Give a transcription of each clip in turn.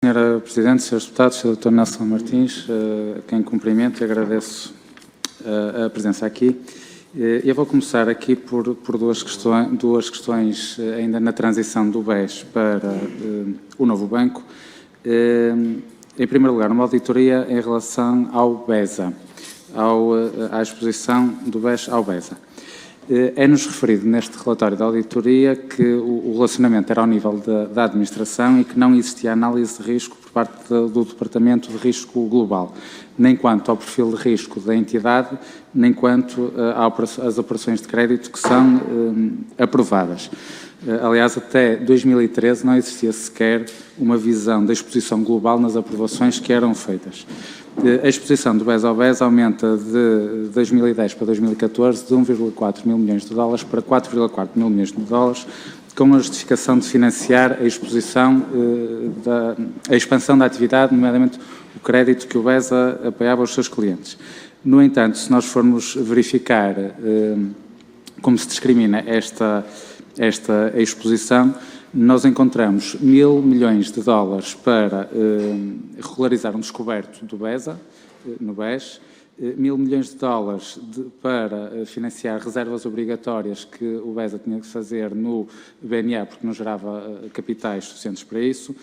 Senhora Presidente, Srs. Deputados, Sr. Dr. Nelson Martins, a quem cumprimento e agradeço a presença aqui. Eu vou começar aqui por duas questões ainda na transição do BES para o novo banco. Em primeiro lugar, uma auditoria em relação ao BESA, à exposição do BES ao BESA. É-nos referido neste relatório da auditoria que o relacionamento era ao nível da administração e que não existia análise de risco por parte do Departamento de Risco Global, nem quanto ao perfil de risco da entidade, nem quanto às operações de crédito que são aprovadas. Aliás, até 2013 não existia sequer uma visão da exposição global nas aprovações que eram feitas. A exposição do BES ao BES aumenta de 2010 para 2014 de 1,4 mil milhões de dólares para 4,4 mil milhões de dólares, com a justificação de financiar a exposição, a expansão da atividade, nomeadamente o crédito que o BES apoiava aos seus clientes. No entanto, se nós formos verificar como se discrimina esta exposição, nós encontramos 1.000 milhões de dólares para regularizar um descoberto do BESA, no BES, 1.000 milhões de dólares para financiar reservas obrigatórias que o BESA tinha que fazer no BNA, porque não gerava capitais suficientes para isso,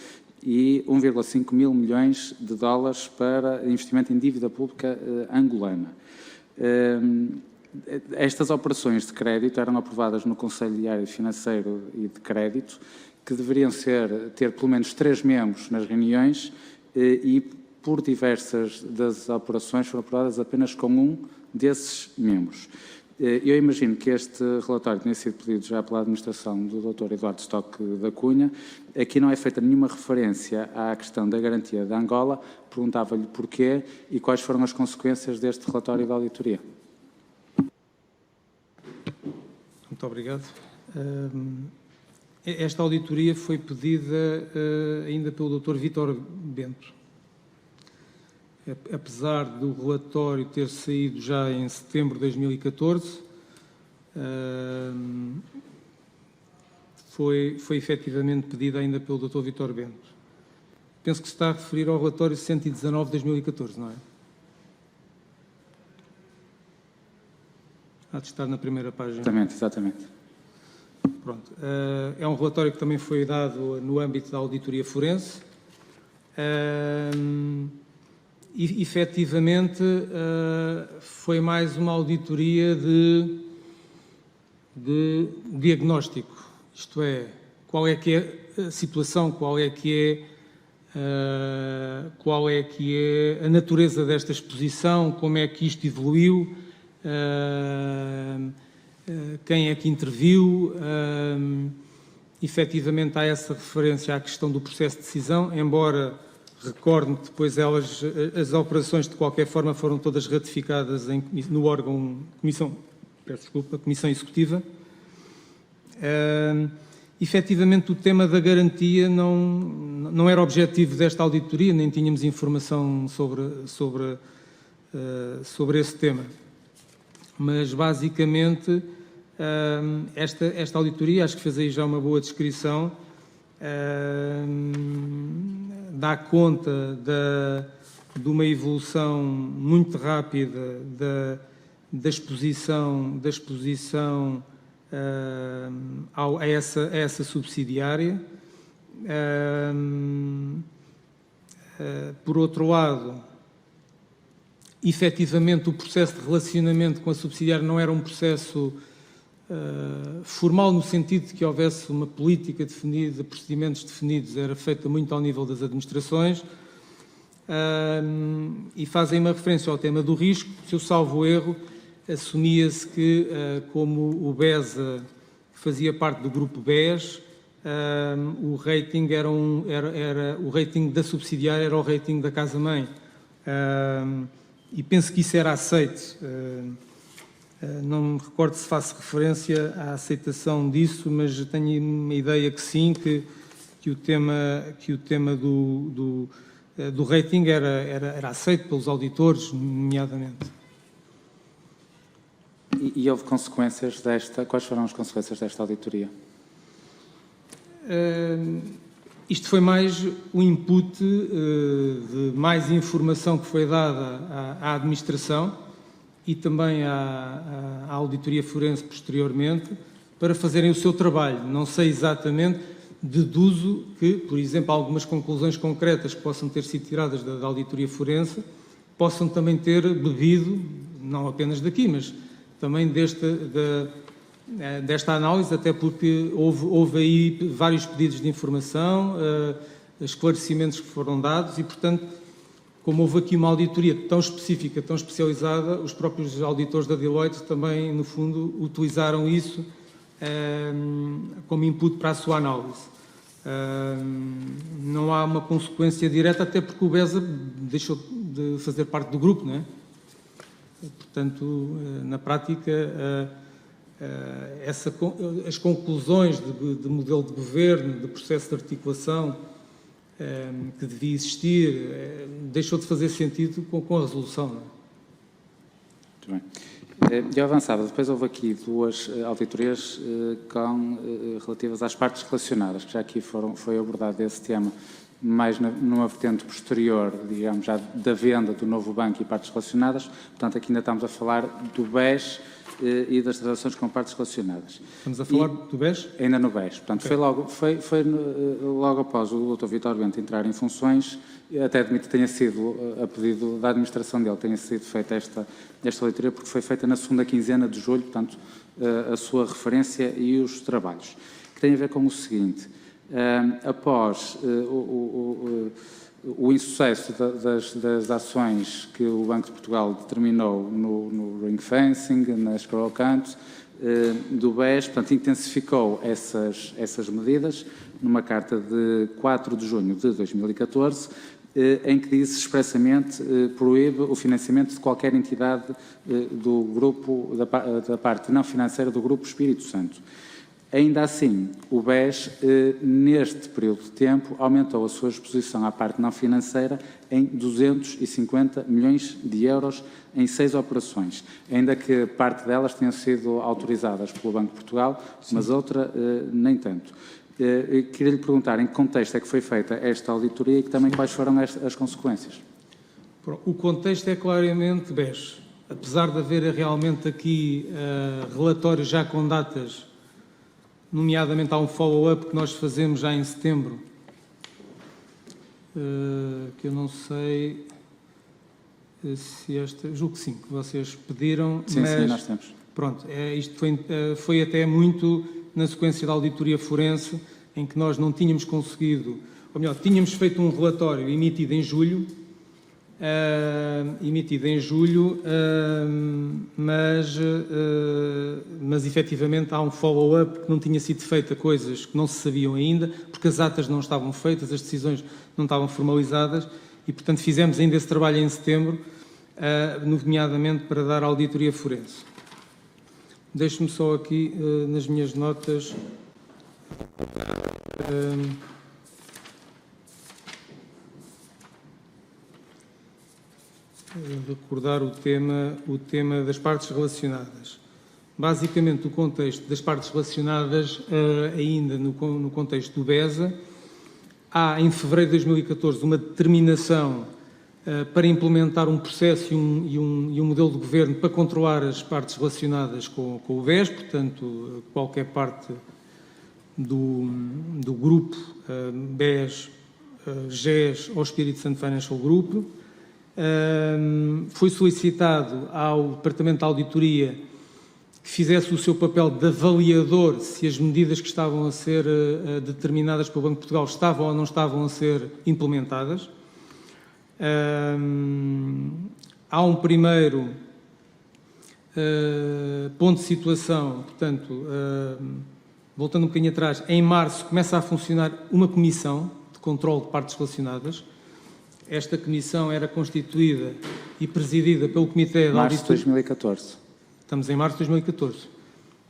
e 1,5 mil milhões de dólares para investimento em dívida pública angolana. Estas operações de crédito eram aprovadas no Conselho Diário Financeiro e de Crédito, que deveriam ter pelo menos 3 membros nas reuniões e, por diversas das operações, foram aprovadas apenas com um desses membros. Eu imagino que este relatório tenha sido pedido já pela administração do Dr. Eduardo Stock da Cunha. Aqui não é feita nenhuma referência à questão da garantia da Angola. Perguntava-lhe porquê e quais foram as consequências deste relatório da auditoria. Muito obrigado. Esta auditoria foi pedida ainda pelo Dr. Vítor Bento. Apesar do relatório ter saído já em setembro de 2014, foi efetivamente pedida ainda pelo Dr. Vítor Bento. Penso que se está a referir ao relatório 119 de 2014, não é? Há de estar na primeira página. Exatamente. Pronto. É um relatório que também foi dado no âmbito da auditoria forense. E, efetivamente, foi mais uma auditoria de diagnóstico. Isto é, qual é que é a situação, qual é que é a natureza desta exposição, como é que isto evoluiu, quem é que interviu. Efetivamente há essa referência à questão do processo de decisão, embora recorde que depois as operações de qualquer forma foram todas ratificadas no órgão, Comissão Executiva. Efetivamente o tema da garantia não era objetivo desta auditoria, nem tínhamos informação sobre esse tema. Mas, basicamente, esta auditoria, acho que fez aí já uma boa descrição, dá conta de uma evolução muito rápida da exposição a essa subsidiária. Por outro lado, efetivamente, o processo de relacionamento com a subsidiária não era um processo formal, no sentido de que houvesse uma política definida, procedimentos definidos, era feita muito ao nível das administrações, e fazem uma referência ao tema do risco. Se eu salvo erro, assumia-se que, como o BESA fazia parte do grupo BES, o rating o rating da subsidiária era o rating da casa-mãe. E penso que isso era aceito. Não me recordo se faço referência à aceitação disso, mas tenho uma ideia que sim, que o tema do rating era aceito pelos auditores, nomeadamente. E houve consequências quais foram as consequências desta auditoria? Isto foi mais o input de mais informação que foi dada à administração e também à auditoria forense posteriormente para fazerem o seu trabalho. Não sei exatamente, deduzo que, por exemplo, algumas conclusões concretas que possam ter sido tiradas da auditoria forense possam também ter bebido, não apenas daqui, mas também desta análise, até porque houve aí vários pedidos de informação, esclarecimentos que foram dados e, portanto, como houve aqui uma auditoria tão específica, tão especializada, os próprios auditores da Deloitte também, no fundo, utilizaram isso como input para a sua análise. Não há uma consequência direta, até porque o BESA deixou de fazer parte do grupo, não é? Portanto, na prática, as conclusões de modelo de governo, de processo de articulação que devia existir, deixou de fazer sentido com a resolução. Não é? Muito bem. Eu avançava, depois houve aqui duas auditorias relativas às partes relacionadas, que já aqui foi abordado esse tema, mais numa vertente posterior, digamos, já da venda do novo banco e partes relacionadas. Portanto, aqui ainda estamos a falar do BES e das transações com partes relacionadas. Estamos a falar do BES? Ainda no BES. Portanto, okay. foi logo após o Dr. Vítor Bento entrar em funções, até admito que tenha sido, a pedido da administração dele, tenha sido feita esta auditoria, porque foi feita na segunda quinzena de julho, portanto, a sua referência e os trabalhos, que tem a ver com o seguinte: após o insucesso das ações que o Banco de Portugal determinou no ring fencing, nas escrow accounts do BES, portanto, intensificou essas medidas numa carta de 4 de junho de 2014, em que diz expressamente proíbe o financiamento de qualquer entidade do grupo, da parte não financeira do Grupo Espírito Santo. Ainda assim, o BES, neste período de tempo, aumentou a sua exposição à parte não financeira em 250 milhões de euros em 6 operações, ainda que parte delas tenham sido autorizadas pelo Banco de Portugal, sim, mas outra nem tanto. Queria lhe perguntar em que contexto é que foi feita esta auditoria e também quais foram as consequências. O contexto é claramente BES. Apesar de haver realmente aqui relatórios já com datas, nomeadamente há um follow-up que nós fazemos já em setembro, que eu não sei se julgo que sim, que vocês pediram. Sim, mas, sim, nós temos. Pronto, isto foi até muito na sequência da auditoria forense, em que nós não tínhamos conseguido, ou melhor, tínhamos feito um relatório emitido em julho, mas efetivamente há um follow-up que não tinha sido feito a coisas que não se sabiam ainda, porque as atas não estavam feitas, as decisões não estavam formalizadas e, portanto, fizemos ainda esse trabalho em setembro, nomeadamente para dar a auditoria forense. Deixe-me só aqui, nas minhas notas, recordar o tema das partes relacionadas. Basicamente, o contexto das partes relacionadas, ainda no contexto do BESA, há em fevereiro de 2014 uma determinação para implementar um processo e um modelo de governo para controlar as partes relacionadas com o BES, portanto, qualquer parte do grupo BES, GES ou Espírito Santo Financial Group. Foi solicitado ao Departamento de Auditoria que fizesse o seu papel de avaliador se as medidas que estavam a ser determinadas pelo Banco de Portugal estavam ou não estavam a ser implementadas. Há um primeiro ponto de situação, portanto, voltando um bocadinho atrás, em março começa a funcionar uma comissão de controle de partes relacionadas. Esta comissão era constituída e presidida pelo Comitê de Auditoria. Março de 2014. Estamos em março de 2014.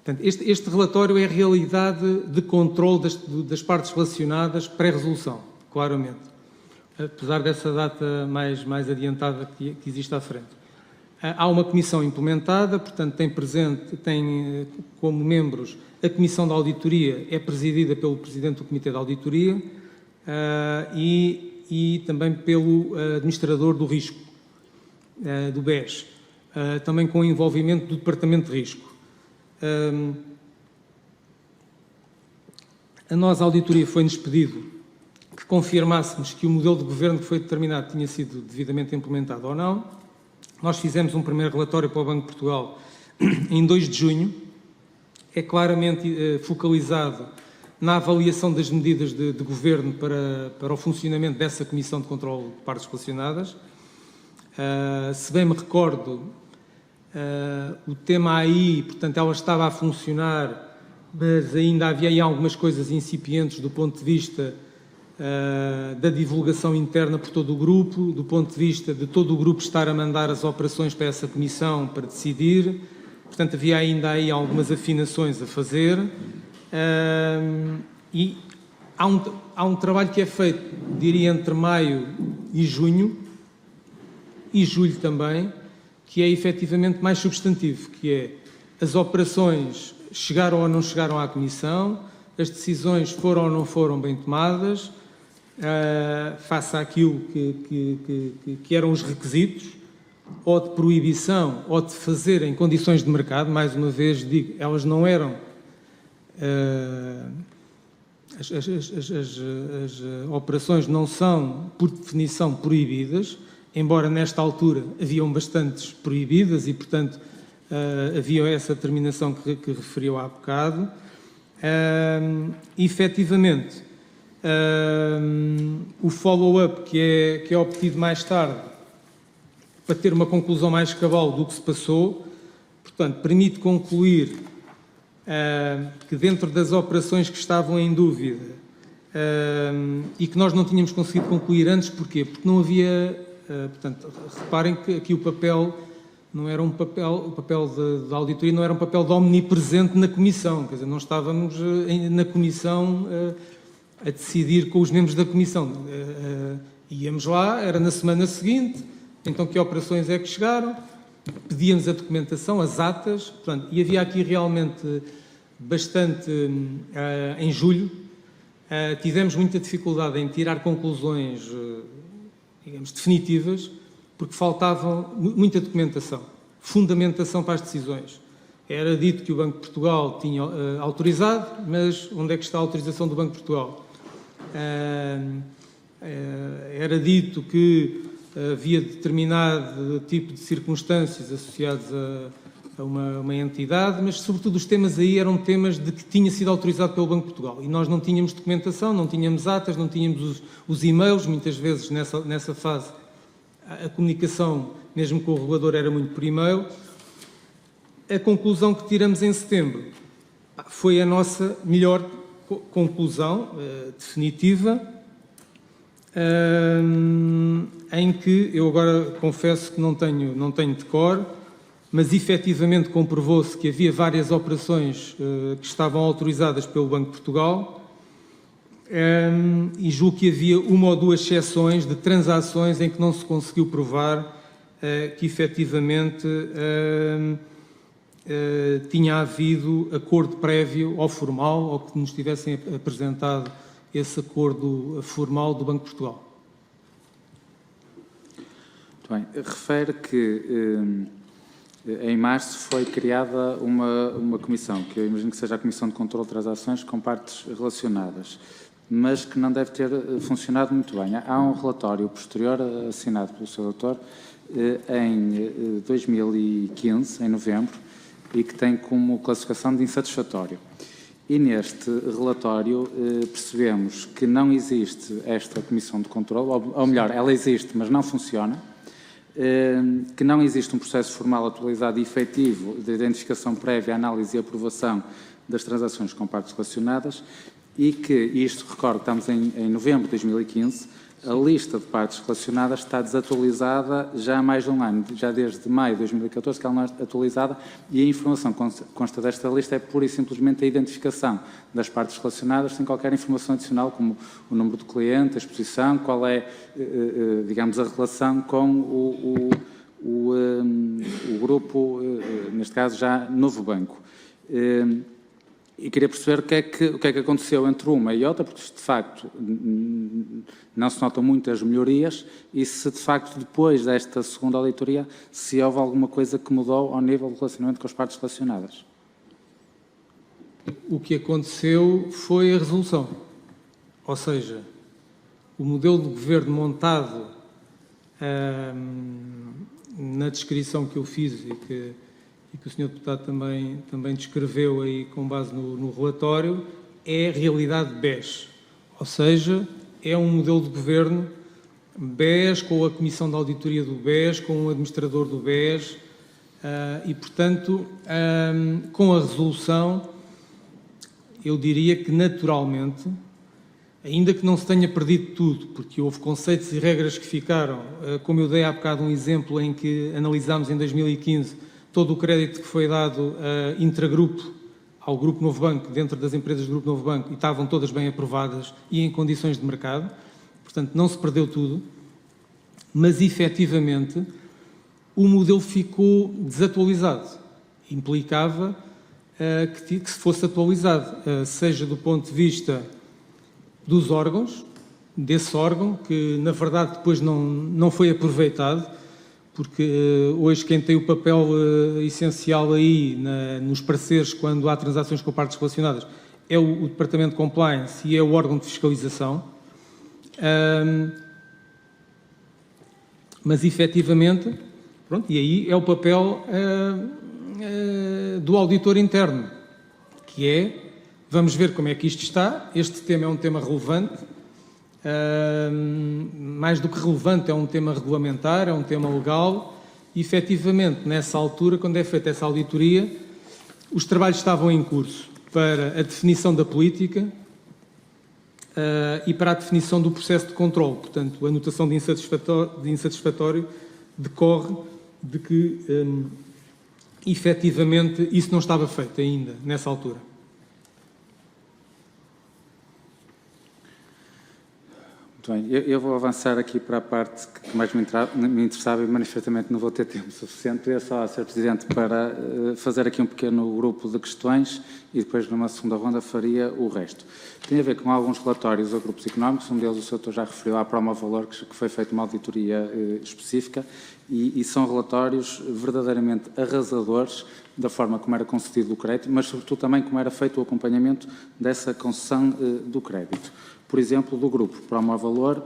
Portanto, este relatório é a realidade de controle das partes relacionadas pré-resolução, claramente. Apesar dessa data mais adiantada que existe à frente. Há uma comissão implementada, portanto, tem como membros a Comissão de Auditoria, é presidida pelo Presidente do Comitê de Auditoria, e também pelo administrador do risco, do BES, também com o envolvimento do Departamento de Risco. A nós, a auditoria, foi-nos pedido que confirmássemos que o modelo de governo que foi determinado tinha sido devidamente implementado ou não. Nós fizemos um primeiro relatório para o Banco de Portugal em 2 de junho, é claramente focalizado na avaliação das medidas de governo para o funcionamento dessa Comissão de Controlo de Partes Relacionadas. Se bem me recordo, o tema aí, portanto, ela estava a funcionar, mas ainda havia aí algumas coisas incipientes do ponto de vista da divulgação interna por todo o grupo, do ponto de vista de todo o grupo estar a mandar as operações para essa comissão para decidir. Portanto, havia ainda aí algumas afinações a fazer. E há um trabalho que é feito, diria, entre maio e junho, e julho também, que é efetivamente mais substantivo, que é as operações chegaram ou não chegaram à Comissão, as decisões foram ou não foram bem tomadas, face àquilo que eram os requisitos, ou de proibição, ou de fazer em condições de mercado. Mais uma vez digo, elas não eram... As operações não são, por definição, proibidas, embora nesta altura haviam bastantes proibidas e, portanto, havia essa determinação que referiu há bocado. Efetivamente, o follow-up que é obtido mais tarde, para ter uma conclusão mais cabal do que se passou, portanto, permite concluir que dentro das operações que estavam em dúvida e que nós não tínhamos conseguido concluir antes, porquê? Porque não havia, portanto, reparem que aqui o papel não era um papel, o papel da auditoria não era um papel de omnipresente na Comissão, quer dizer, não estávamos na Comissão a decidir com os membros da Comissão. Íamos lá, era na semana seguinte, então que operações é que chegaram, pedíamos a documentação, as atas, portanto, e havia aqui realmente bastante, em julho, tivemos muita dificuldade em tirar conclusões, digamos, definitivas, porque faltava muita documentação, fundamentação para as decisões. Era dito que o Banco de Portugal tinha autorizado, mas onde é que está a autorização do Banco de Portugal? Era dito que havia determinado tipo de circunstâncias associadas a uma entidade, mas, sobretudo, os temas aí eram temas de que tinha sido autorizado pelo Banco de Portugal. E nós não tínhamos documentação, não tínhamos atas, não tínhamos os e-mails, muitas vezes nessa fase a comunicação, mesmo com o regulador, era muito por e-mail. A conclusão que tiramos em setembro foi a nossa melhor conclusão definitiva, em que eu agora confesso que não tenho de cor, mas efetivamente comprovou-se que havia várias operações que estavam autorizadas pelo Banco de Portugal, e julgo que havia uma ou duas exceções de transações em que não se conseguiu provar que efetivamente tinha havido acordo prévio ou formal, ou que nos tivessem apresentado esse acordo formal do Banco de Portugal. Muito bem. Refere que em março foi criada uma comissão, que eu imagino que seja a Comissão de Controlo de Transações com partes relacionadas, mas que não deve ter funcionado muito bem. Há um relatório posterior assinado pelo Sr. Doutor em 2015, em novembro, e que tem como classificação de insatisfatório. E neste relatório percebemos que não existe esta Comissão de Controlo, ou melhor, ela existe, mas não funciona, que não existe um processo formal atualizado e efetivo de identificação prévia, análise e aprovação das transações com partes relacionadas e que, isto recordo, estamos em novembro de 2015, a lista de partes relacionadas está desatualizada já há mais de um ano, já desde maio de 2014 que ela não é atualizada, e a informação que consta desta lista é pura e simplesmente a identificação das partes relacionadas, sem qualquer informação adicional, como o número do cliente, a exposição, qual é, digamos, a relação com o grupo, neste caso já Novo Banco. E queria perceber o que é que aconteceu entre uma e outra, porque de facto não se notam muitas melhorias, e se de facto depois desta segunda auditoria se houve alguma coisa que mudou ao nível do relacionamento com as partes relacionadas. O que aconteceu foi a resolução, ou seja, o modelo de governo montado na descrição que eu fiz e que o Sr. Deputado também descreveu aí com base no relatório, é a realidade BES. Ou seja, é um modelo de governo BES, com a Comissão de Auditoria do BES, com o administrador do BES, e, portanto, com a resolução, eu diria que, naturalmente, ainda que não se tenha perdido tudo, porque houve conceitos e regras que ficaram, como eu dei há bocado um exemplo em que analisámos em 2015 todo o crédito que foi dado intragrupo ao Grupo Novo Banco, dentro das empresas do Grupo Novo Banco, e estavam todas bem aprovadas e em condições de mercado, portanto não se perdeu tudo, mas efetivamente o modelo ficou desatualizado. Implicava que se fosse atualizado, seja do ponto de vista dos órgãos, desse órgão, que na verdade depois não foi aproveitado, porque hoje quem tem o papel essencial aí nos pareceres quando há transações com partes relacionadas é o Departamento de Compliance e é o órgão de fiscalização. Mas efetivamente, pronto, e aí é o papel do auditor interno, que é, vamos ver como é que isto está, este tema é um tema relevante, mais do que relevante, é um tema regulamentar, é um tema legal, e efetivamente, nessa altura, quando é feita essa auditoria, os trabalhos estavam em curso para a definição da política e para a definição do processo de controle. Portanto, a notação de insatisfatório decorre de que, efetivamente, isso não estava feito ainda, nessa altura. Muito bem, eu vou avançar aqui para a parte que mais me interessava e manifestamente não vou ter tempo suficiente. Queria só, Sr. Presidente, para fazer aqui um pequeno grupo de questões e depois numa segunda ronda faria o resto. Tem a ver com alguns relatórios a grupos económicos, um deles o Sr. já referiu à Proma Valor, que foi feita uma auditoria específica e são relatórios verdadeiramente arrasadores da forma como era concedido o crédito, mas sobretudo também como era feito o acompanhamento dessa concessão do crédito. Por exemplo, do grupo Proma Valor,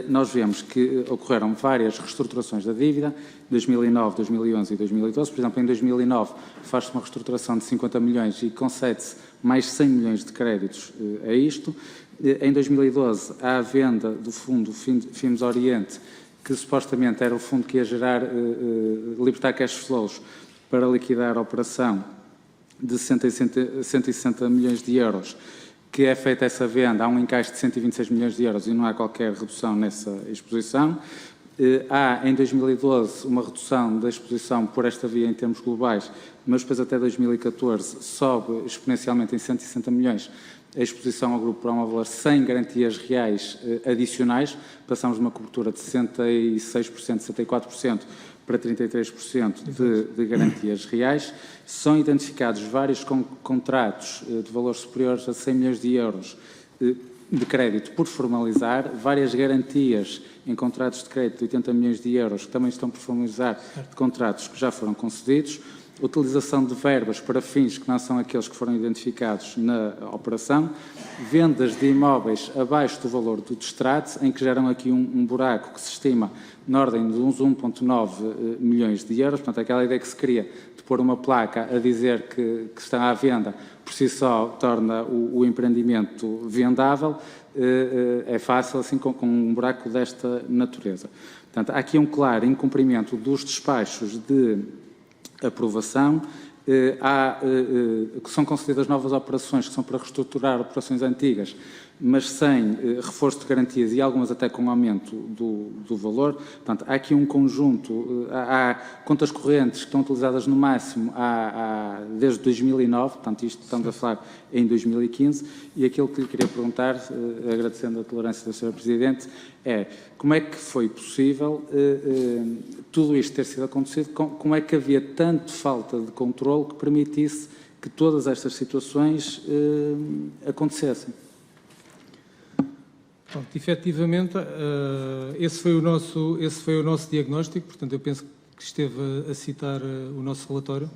nós vemos que ocorreram várias reestruturações da dívida, 2009, 2011 e 2012. Por exemplo, em 2009 faz-se uma reestruturação de 50 milhões e concede-se mais 100 milhões de créditos a isto. Em 2012 há a venda do fundo FIMS Oriente, que supostamente era o fundo que ia libertar cash flows para liquidar a operação de 160 milhões de euros, que é feita essa venda, há um encaixe de 126 milhões de euros e não há qualquer redução nessa exposição. Há, em 2012, uma redução da exposição por esta via em termos globais, mas depois até 2014 sobe exponencialmente em 160 milhões a exposição ao Grupo Proma Valor sem garantias reais adicionais. Passamos de uma cobertura de 66%, 64%, para 33% de garantias reais. São identificados vários contratos de valores superiores a 100 milhões de euros de crédito por formalizar, várias garantias em contratos de crédito de 80 milhões de euros que também estão por formalizar, de contratos que já foram concedidos, utilização de verbas para fins que não são aqueles que foram identificados na operação, vendas de imóveis abaixo do valor do distrato, em que geram aqui um buraco que se estima na ordem de uns 1,9 milhões de euros. Portanto, aquela ideia que se cria de pôr uma placa a dizer que está à venda, por si só torna o empreendimento vendável, é fácil assim com um buraco desta natureza. Portanto, há aqui um claro incumprimento dos despachos de aprovação. Que são concedidas novas operações que são para reestruturar operações antigas, mas sem reforço de garantias e algumas até com aumento do valor. Portanto, há aqui um conjunto, há contas correntes que estão utilizadas no máximo desde 2009, portanto isto estamos a falar em 2015, e aquilo que lhe queria perguntar, agradecendo a tolerância do Sr. Presidente, é como é que foi possível tudo isto ter sido acontecido, como é que havia tanto falta de controle que permitisse que todas estas situações acontecessem. Pronto, efetivamente, esse foi o nosso diagnóstico, portanto, eu penso que esteve a citar o nosso relatório.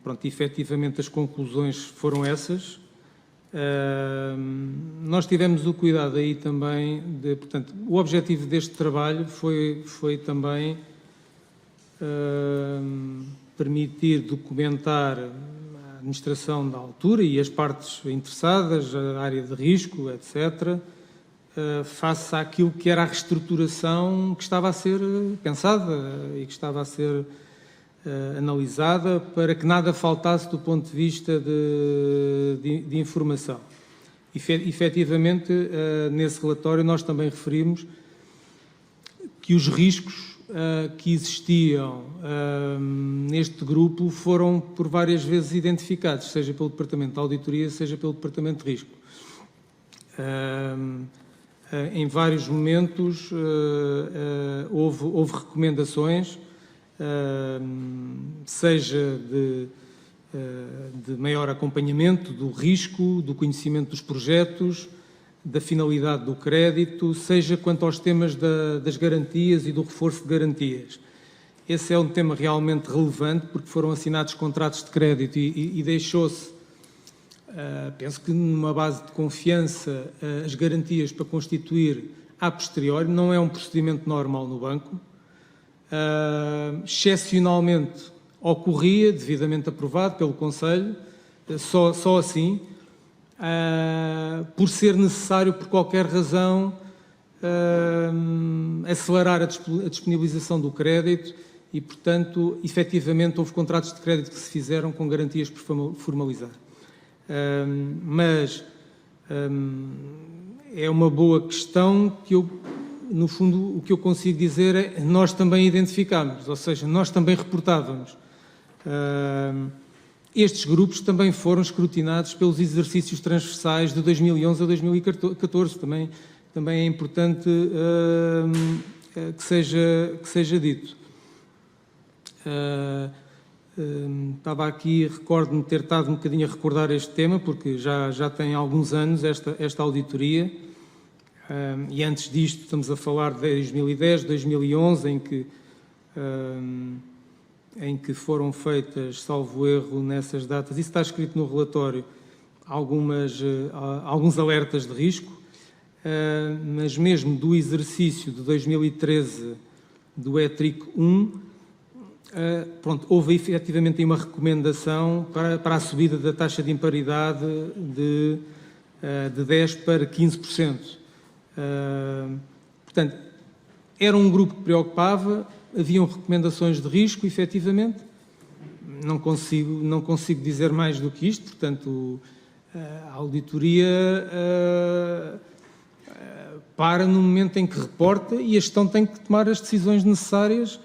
Pronto, efetivamente as conclusões foram essas. Nós tivemos o cuidado aí também de, portanto, o objetivo deste trabalho foi também permitir documentar a administração da altura e as partes interessadas, a área de risco, etc., face àquilo que era a reestruturação que estava a ser pensada e que estava a ser analisada, para que nada faltasse do ponto de vista de informação. Efetivamente, nesse relatório nós também referimos que os riscos que existiam neste grupo foram por várias vezes identificados, seja pelo Departamento de Auditoria, seja pelo Departamento de Risco. Em vários momentos houve recomendações, seja de maior acompanhamento do risco, do conhecimento dos projetos, da finalidade do crédito, seja quanto aos temas das garantias e do reforço de garantias. Esse é um tema realmente relevante, porque foram assinados contratos de crédito e deixou-se, penso que numa base de confiança, as garantias para constituir a posteriori. Não é um procedimento normal no banco. Excepcionalmente ocorria, devidamente aprovado pelo Conselho, só assim, por ser necessário, por qualquer razão, acelerar a disponibilização do crédito e, portanto, efetivamente houve contratos de crédito que se fizeram com garantias por formalizar. Mas é uma boa questão que eu, no fundo, o que eu consigo dizer é nós também identificámos, ou seja, nós também reportávamos. Estes grupos também foram escrutinados pelos exercícios transversais de 2011 a 2014. Também é importante que seja dito. Estava aqui, recordo-me ter estado um bocadinho a recordar este tema, porque já tem alguns anos esta auditoria, e antes disto estamos a falar de 2010, 2011, em que foram feitas, salvo erro, nessas datas, isso está escrito no relatório, alguns alertas de risco, mas mesmo do exercício de 2013 do ETRIC 1, houve efetivamente uma recomendação para a subida da taxa de imparidade de 10% para 15%. Portanto, era um grupo que preocupava, haviam recomendações de risco, efetivamente. Não consigo dizer mais do que isto, portanto, a auditoria para no momento em que reporta e a gestão tem que tomar as decisões necessárias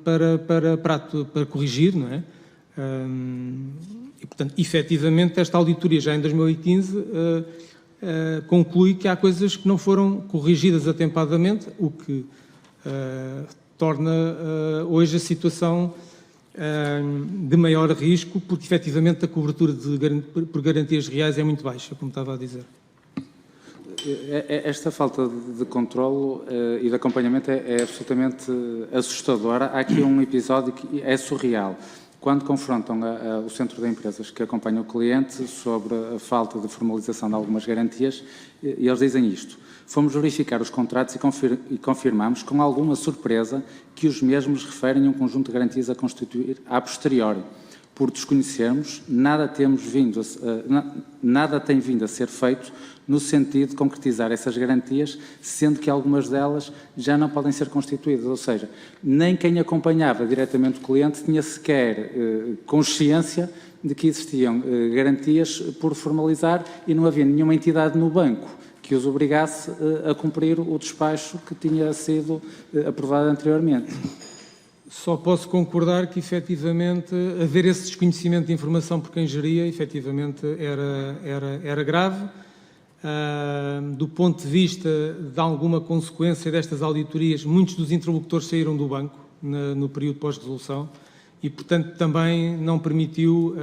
para corrigir, não é? E, portanto, efetivamente, esta auditoria já em 2015 conclui que há coisas que não foram corrigidas atempadamente, o que torna hoje a situação de maior risco, porque efetivamente a cobertura por garantias reais é muito baixa, como estava a dizer. Esta falta de controlo e de acompanhamento é absolutamente assustadora. Há aqui um episódio que é surreal. Quando confrontam o Centro de Empresas que acompanha o cliente sobre a falta de formalização de algumas garantias, e eles dizem isto: fomos verificar os contratos e confirmamos com alguma surpresa que os mesmos referem um conjunto de garantias a constituir a posteriori. Por desconhecermos, nada tem vindo a ser feito no sentido de concretizar essas garantias, sendo que algumas delas já não podem ser constituídas. Ou seja, nem quem acompanhava diretamente o cliente tinha sequer consciência de que existiam garantias por formalizar e não havia nenhuma entidade no banco que os obrigasse a cumprir o despacho que tinha sido aprovado anteriormente. Só posso concordar que, efetivamente, haver esse desconhecimento de informação por quem geria, efetivamente, era grave. Do ponto de vista de alguma consequência destas auditorias, muitos dos interlocutores saíram do banco no período pós-resolução e, portanto, também não permitiu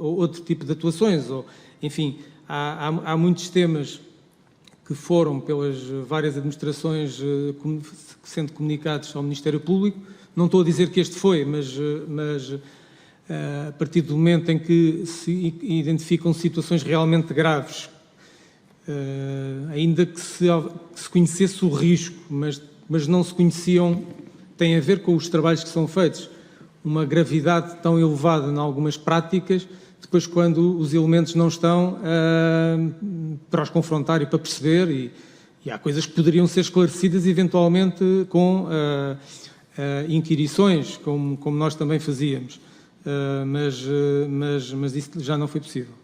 outro tipo de atuações. Enfim, há muitos temas que foram pelas várias administrações sendo comunicados ao Ministério Público. Não estou a dizer que este foi, mas a partir do momento em que se identificam situações realmente graves, ainda que se conhecesse o risco, mas não se conheciam, tem a ver com os trabalhos que são feitos, uma gravidade tão elevada em algumas práticas, depois quando os elementos não estão para os confrontar e para perceber, e há coisas que poderiam ser esclarecidas eventualmente com inquirições, como nós também fazíamos, mas isso já não foi possível.